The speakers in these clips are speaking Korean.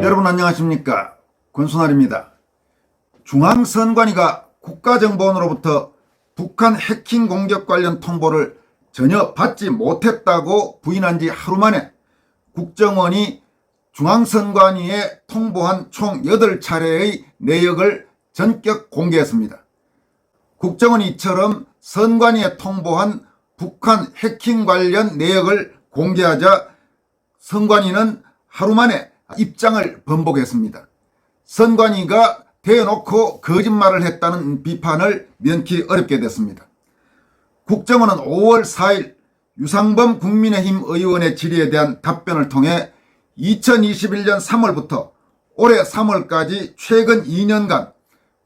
여러분 안녕하십니까, 권순알입니다. 중앙선관위가 국가정보원으로부터 북한 해킹 공격 관련 통보를 전혀 받지 못했다고 부인한 지 하루 만에 국정원이 중앙선관위에 통보한 총 8차례의 내역을 전격 공개했습니다. 국정원이 이처럼 선관위에 통보한 북한 해킹 관련 내역을 공개하자 선관위는 하루 만에 입장을 번복했습니다. 선관위가 대놓고 거짓말을 했다는 비판을 면키 어렵게 됐습니다. 국정원은 5월 4일 유상범 국민의힘 의원의 질의에 대한 답변을 통해 2021년 3월부터 올해 3월까지 최근 2년간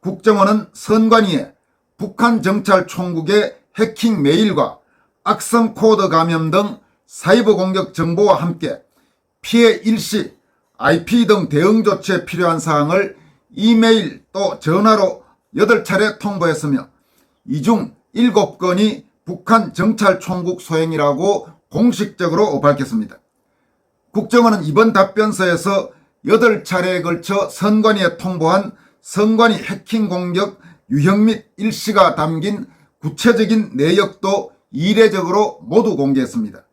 국정원은 선관위에 북한 정찰총국의 해킹 메일과 악성 코드 감염 등 사이버 공격 정보와 함께 피해 일시, IP 등 대응 조치에 필요한 사항을 이메일 또 전화로 8차례 통보했으며 이 중 7건이 북한 정찰총국 소행이라고 공식적으로 밝혔습니다. 국정원은 이번 답변서에서 8차례에 걸쳐 선관위에 통보한 선관위 해킹 공격 유형 및 일시가 담긴 구체적인 내역도 이례적으로 모두 공개했습니다.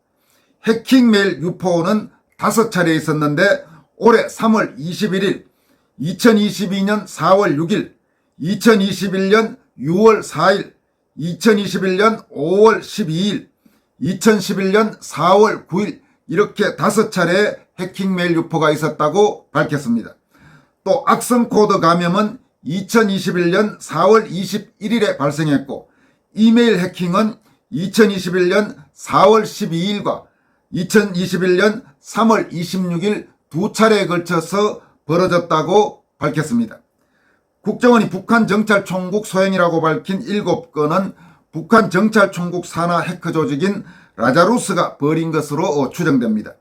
해킹 메일 유포는 5차례 있었는데 올해 3월 21일, 2022년 4월 6일, 2021년 6월 4일, 2021년 5월 12일, 2011년 4월 9일 이렇게 5차례 해킹 메일 유포가 있었다고 밝혔습니다. 또 악성 코드 감염은 2021년 4월 21일에 발생했고 이메일 해킹은 2021년 4월 12일과 2021년 3월 26일 2차례에 걸쳐서 벌어졌다고 밝혔습니다. 국정원이 북한 정찰총국 소행이라고 밝힌 7건은 북한 정찰총국 산하 해커 조직인 라자루스가 벌인 것으로 추정됩니다.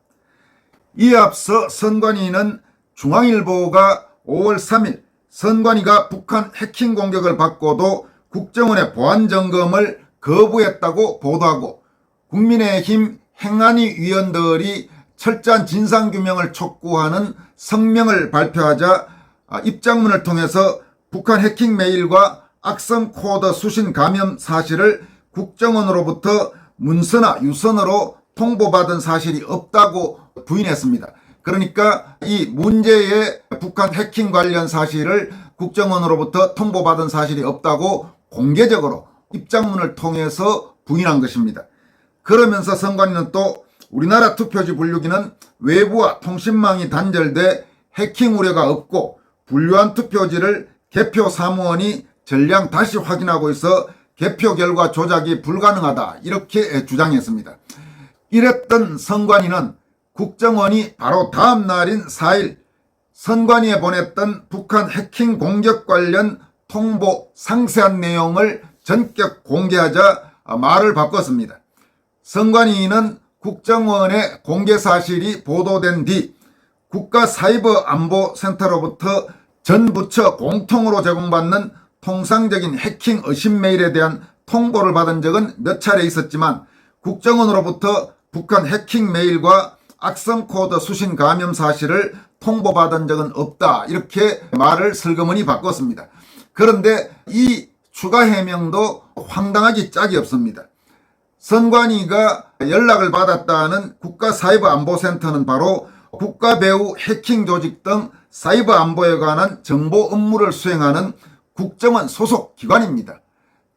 이에 앞서 선관위는 중앙일보가 5월 3일 선관위가 북한 해킹 공격을 받고도 국정원의 보안 점검을 거부했다고 보도하고 국민의힘 행안위 위원들이 철저한 진상규명을 촉구하는 성명을 발표하자 입장문을 통해서 북한 해킹 메일과 악성 코드 수신 감염 사실을 국정원으로부터 문서나 유선으로 통보받은 사실이 없다고 부인했습니다. 그러니까 이 문제의 북한 해킹 관련 사실을 국정원으로부터 통보받은 사실이 없다고 공개적으로 입장문을 통해서 부인한 것입니다. 그러면서 선관위는 또 우리나라 투표지 분류기는 외부와 통신망이 단절돼 해킹 우려가 없고 분류한 투표지를 개표 사무원이 전량 다시 확인하고 있어 개표 결과 조작이 불가능하다 이렇게 주장했습니다. 이랬던 선관위는 국정원이 바로 다음 날인 4일 선관위에 보냈던 북한 해킹 공격 관련 통보 상세한 내용을 전격 공개하자 말을 바꿨습니다. 선관위는 국정원의 공개 사실이 보도된 뒤 국가사이버안보센터로부터 전 부처 공통으로 제공받는 통상적인 해킹 의심 메일에 대한 통보를 받은 적은 몇 차례 있었지만 국정원으로부터 북한 해킹 메일과 악성 코드 수신 감염 사실을 통보받은 적은 없다 이렇게 말을 슬그머니 바꿨습니다. 그런데 이 추가 해명도 황당하기 짝이 없습니다. 선관위가 연락을 받았다는 국가사이버안보센터는 바로 국가배후 해킹 조직 등 사이버 안보에 관한 정보 업무를 수행하는 국정원 소속 기관입니다.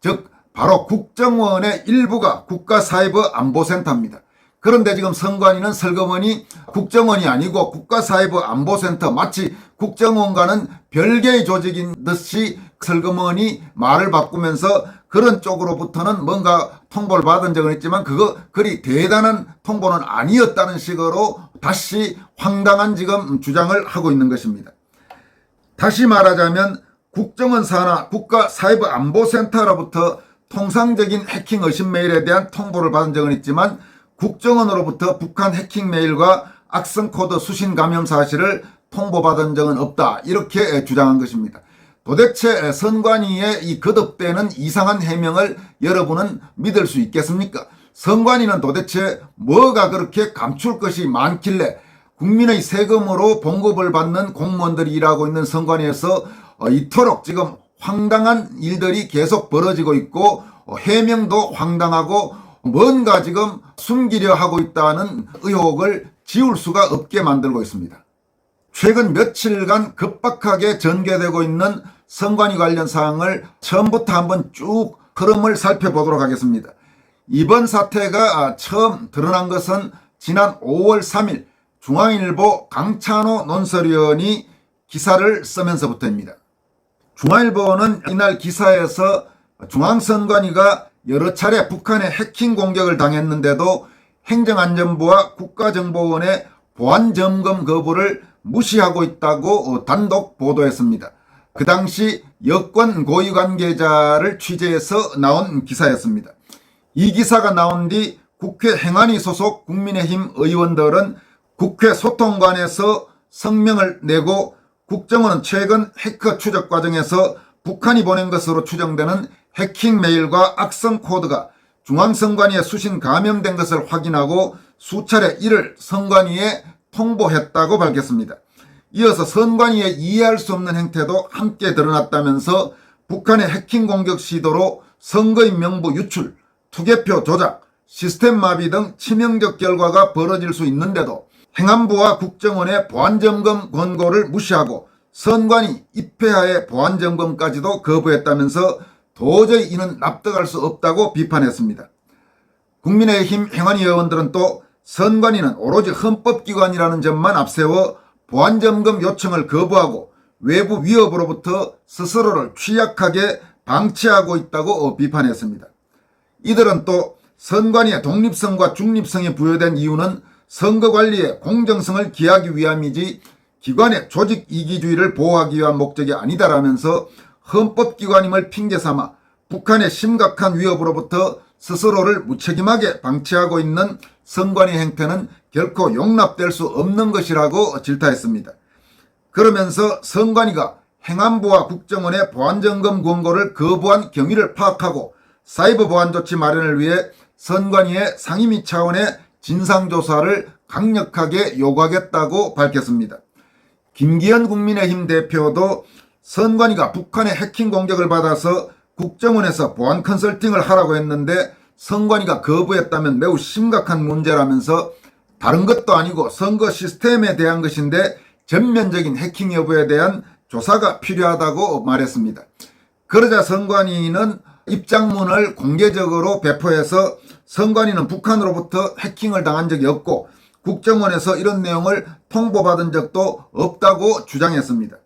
즉 바로 국정원의 일부가 국가사이버안보센터입니다. 그런데 지금 선관위는 슬그머니 국정원이 아니고 국가사이버안보센터 마치 국정원과는 별개의 조직인 듯이 슬그머니 말을 바꾸면서 그런 쪽으로부터는 뭔가 통보를 받은 적은 있지만 그거 그리 대단한 통보는 아니었다는 식으로 다시 황당한 지금 주장을 하고 있는 것입니다. 다시 말하자면 국정원 산하 국가사이버안보센터로부터 통상적인 해킹 의심 메일에 대한 통보를 받은 적은 있지만 국정원으로부터 북한 해킹 메일과 악성 코드 수신 감염 사실을 통보받은 적은 없다 이렇게 주장한 것입니다. 도대체 선관위의 이 거듭되는 이상한 해명을 여러분은 믿을 수 있겠습니까? 선관위는 도대체 뭐가 그렇게 감출 것이 많길래 국민의 세금으로 봉급을 받는 공무원들이 일하고 있는 선관위에서 이토록 지금 황당한 일들이 계속 벌어지고 있고 해명도 황당하고 뭔가 지금 숨기려 하고 있다는 의혹을 지울 수가 없게 만들고 있습니다. 최근 며칠간 급박하게 전개되고 있는 선관위 관련 사항을 처음부터 한번 쭉 흐름을 살펴보도록 하겠습니다. 이번 사태가 처음 드러난 것은 지난 5월 3일 중앙일보 강찬호 논설위원이 기사를 쓰면서부터입니다. 중앙일보는 이날 기사에서 중앙선관위가 여러 차례 북한의 해킹 공격을 당했는데도 행정안전부와 국가정보원의 보안점검 거부를 무시하고 있다고 단독 보도했습니다. 그 당시 여권 고위 관계자를 취재해서 나온 기사였습니다. 이 기사가 나온 뒤 국회 행안위 소속 국민의힘 의원들은 국회 소통관에서 성명을 내고 국정원은 최근 해커 추적 과정에서 북한이 보낸 것으로 추정되는 해킹 메일과 악성 코드가 중앙선관위에 수신 감염된 것을 확인하고 수차례 이를 선관위에 통보했다고 밝혔습니다. 이어서 선관위의 이해할 수 없는 행태도 함께 드러났다면서 북한의 해킹 공격 시도로 선거인 명부 유출, 투개표 조작, 시스템 마비 등 치명적 결과가 벌어질 수 있는데도 행안부와 국정원의 보안점검 권고를 무시하고 선관위 입회하의 보안점검까지도 거부했다면서 도저히 이는 납득할 수 없다고 비판했습니다. 국민의힘 행안위 의원들은 또 선관위는 오로지 헌법기관이라는 점만 앞세워 보안점검 요청을 거부하고 외부 위협으로부터 스스로를 취약하게 방치하고 있다고 비판했습니다. 이들은 또 선관위의 독립성과 중립성이 부여된 이유는 선거관리의 공정성을 기하기 위함이지 기관의 조직 이기주의를 보호하기 위한 목적이 아니다라면서 헌법기관임을 핑계삼아 북한의 심각한 위협으로부터 스스로를 무책임하게 방치하고 있는 선관위 행태는 결코 용납될 수 없는 것이라고 질타했습니다. 그러면서 선관위가 행안부와 국정원의 보안점검 권고를 거부한 경위를 파악하고 사이버 보안 조치 마련을 위해 선관위의 상임위 차원의 진상조사를 강력하게 요구하겠다고 밝혔습니다. 김기현 국민의힘 대표도 선관위가 북한의 해킹 공격을 받아서 국정원에서 보안 컨설팅을 하라고 했는데 선관위가 거부했다면 매우 심각한 문제라면서 다른 것도 아니고 선거 시스템에 대한 것인데 전면적인 해킹 여부에 대한 조사가 필요하다고 말했습니다. 그러자 선관위는 입장문을 공개적으로 배포해서 선관위는 북한으로부터 해킹을 당한 적이 없고 국정원에서 이런 내용을 통보받은 적도 없다고 주장했습니다.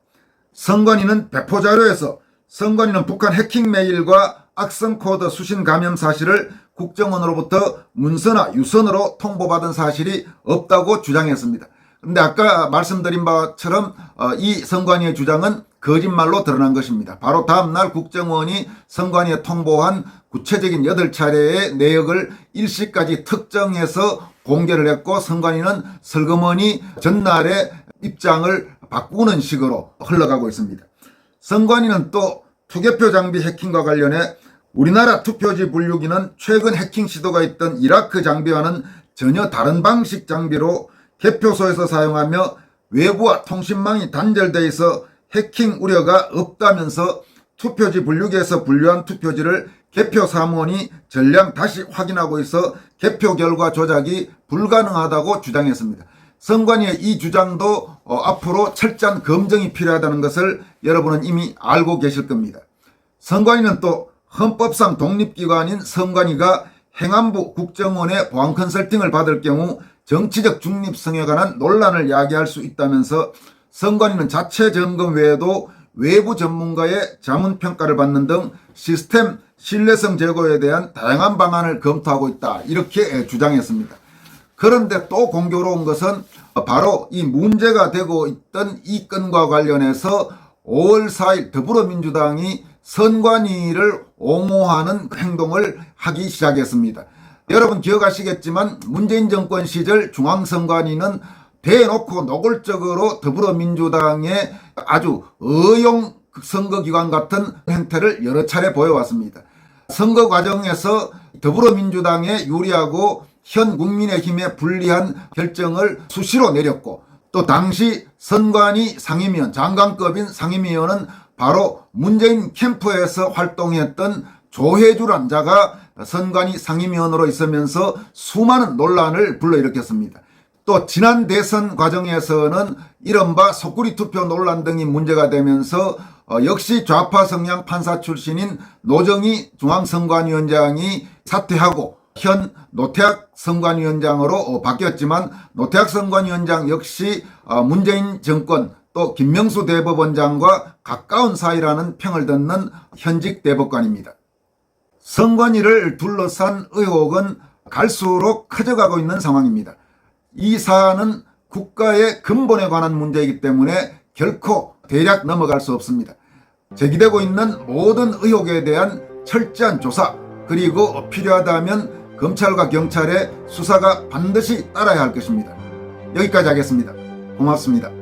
선관위는 배포자료에서 선관위는 북한 해킹 메일과 악성 코드 수신 감염 사실을 국정원으로부터 문서나 유선으로 통보받은 사실이 없다고 주장했습니다. 그런데 아까 말씀드린 바처럼 이 선관위의 주장은 거짓말로 드러난 것입니다. 바로 다음날 국정원이 선관위에 통보한 구체적인 8차례의 내역을 일시까지 특정해서 공개를 했고 선관위는 슬그머니 전날에 입장을 바꾸는 식으로 흘러가고 있습니다. 선관위는 또 투개표 장비 해킹과 관련해 우리나라 투표지 분류기는 최근 해킹 시도가 있던 이라크 장비와는 전혀 다른 방식 장비로 개표소에서 사용하며 외부와 통신망이 단절돼 있어 해킹 우려가 없다면서 투표지 분류기에서 분류한 투표지를 개표 사무원이 전량 다시 확인하고 있어 개표 결과 조작이 불가능하다고 주장했습니다. 선관위의 이 주장도 앞으로 철저한 검증이 필요하다는 것을 여러분은 이미 알고 계실 겁니다. 선관위는 또 헌법상 독립기관인 선관위가 행안부 국정원의 보안 컨설팅을 받을 경우 정치적 중립성에 관한 논란을 야기할 수 있다면서 선관위는 자체 점검 외에도 외부 전문가의 자문평가를 받는 등 시스템 신뢰성 제고에 대한 다양한 방안을 검토하고 있다 이렇게 주장했습니다. 그런데 또 공교로운 것은 바로 이 문제가 되고 있던 이 건과 관련해서 5월 4일 더불어민주당이 선관위를 옹호하는 행동을 하기 시작했습니다. 여러분 기억하시겠지만 문재인 정권 시절 중앙선관위는 대놓고 노골적으로 더불어민주당의 아주 의용 선거기관 같은 행태를 여러 차례 보여왔습니다. 선거 과정에서 더불어민주당에 유리하고 현 국민의힘에 불리한 결정을 수시로 내렸고, 또 당시 선관위 상임위원, 장관급인 상임위원은 바로 문재인 캠프에서 활동했던 조혜주란 자가 선관위 상임위원으로 있으면서 수많은 논란을 불러일으켰습니다. 또 지난 대선 과정에서는 이른바 속구리 투표 논란 등이 문제가 되면서 역시 좌파 성향 판사 출신인 노정희 중앙선관위원장이 사퇴하고 현 노태학 선관위원장으로 바뀌었지만, 노태학 선관위원장 역시 문재인 정권 또 김명수 대법원장과 가까운 사이라는 평을 듣는 현직 대법관입니다. 선관위를 둘러싼 의혹은 갈수록 커져가고 있는 상황입니다. 이 사안은 국가의 근본에 관한 문제이기 때문에 결코 대략 넘어갈 수 없습니다. 제기되고 있는 모든 의혹에 대한 철저한 조사, 그리고 필요하다면 검찰과 경찰의 수사가 반드시 따라야 할 것입니다. 여기까지 하겠습니다. 고맙습니다.